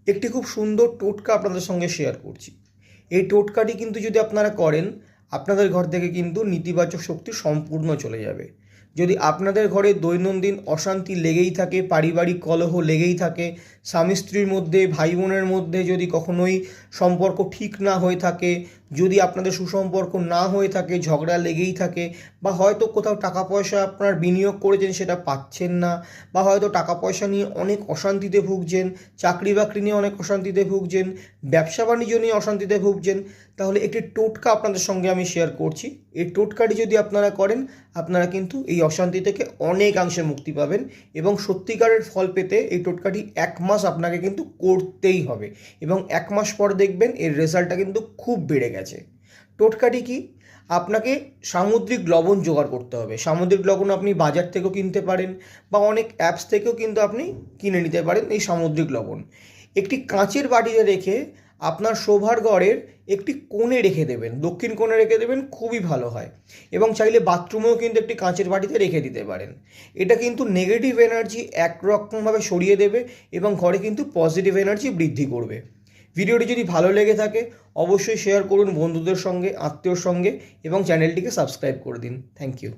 একটি খুব সুন্দর টোটকা আপনাদের সঙ্গে শেয়ার করছি। এই টোটকাটি কিন্তু যদি আপনারা করেন, আপনাদের ঘর থেকে কিন্তু নেতিবাচক শক্তি সম্পূর্ণ চলে যাবে। যদি আপনাদের ঘরে দৈনন্দিন অশান্তি লেগেই থাকে, পারিবারিক কলহ লেগেই থাকে, স্বামী স্ত্রীর মধ্যে, ভাই বোনের মধ্যে যদি কখনোই সম্পর্ক ঠিক না হয়ে থাকে, যদি আপনাদের সুসম্পর্ক না হয়ে থাকে, ঝগড়া লেগেই থাকে, বা হয়তো কোথাও টাকা পয়সা আপনার বিনিয়োগ করেছেন সেটা পাচ্ছেন না, বা হয়তো টাকা পয়সা নিয়ে অনেক অশান্তিতে ভুগছেন, চাকরি বাকরি নিয়ে অনেক অশান্তিতে ভুগছেন, ব্যবসা বাণিজ্য নিয়ে অশান্তিতে ভুগছেন, তাহলে একটি টোটকা আপনাদের সঙ্গে আমি শেয়ার করছি। এই টোটকাটি যদি আপনারা করেন, আপনারা কিন্তু এই অশান্তি থেকে অনেকাংশে মুক্তি পাবেন, এবং সত্যিকারের ফল পেতে এই টোটকাটি 1 মাস আপনাকে কিন্তু করতেই হবে, এবং 1 মাস পর দেখবেন এর রেজাল্টটা কিন্তু খুব বেড়ে গেছে। টোটকাটি কি? আপনাকে সামুদ্রিক লবণ জোগাড় করতে হবে। সামুদ্রিক লবণ আপনি বাজার থেকেও কিনতে পারেন, বা অনেক অ্যাপস থেকেও কিন্তু আপনি কিনে নিতে পারেন এই সামুদ্রিক লবণ। একটি কাঁচের বাটিতে রেখে আপনার শোবার ঘরের একটি কোণে রেখে দেবেন, দক্ষিণ কোণে রেখে দেবেন, খুবই ভালো হয়। এবং চাইলে বাথরুমেও কিন্তু একটি কাঁচের বাটিতে রেখে দিতে পারেন। এটা কিন্তু নেগেটিভ এনার্জি একরকমভাবে সরিয়ে দেবে, এবং ঘরে কিন্তু পজিটিভ এনার্জি বৃদ্ধি করবে। ভিডিওটি যদি ভালো লেগে থাকে অবশ্যই শেয়ার করুন বন্ধুদের সঙ্গে, আত্মীয়র সঙ্গে, এবং চ্যানেলটিকে সাবস্ক্রাইব করে দিন। Thank you.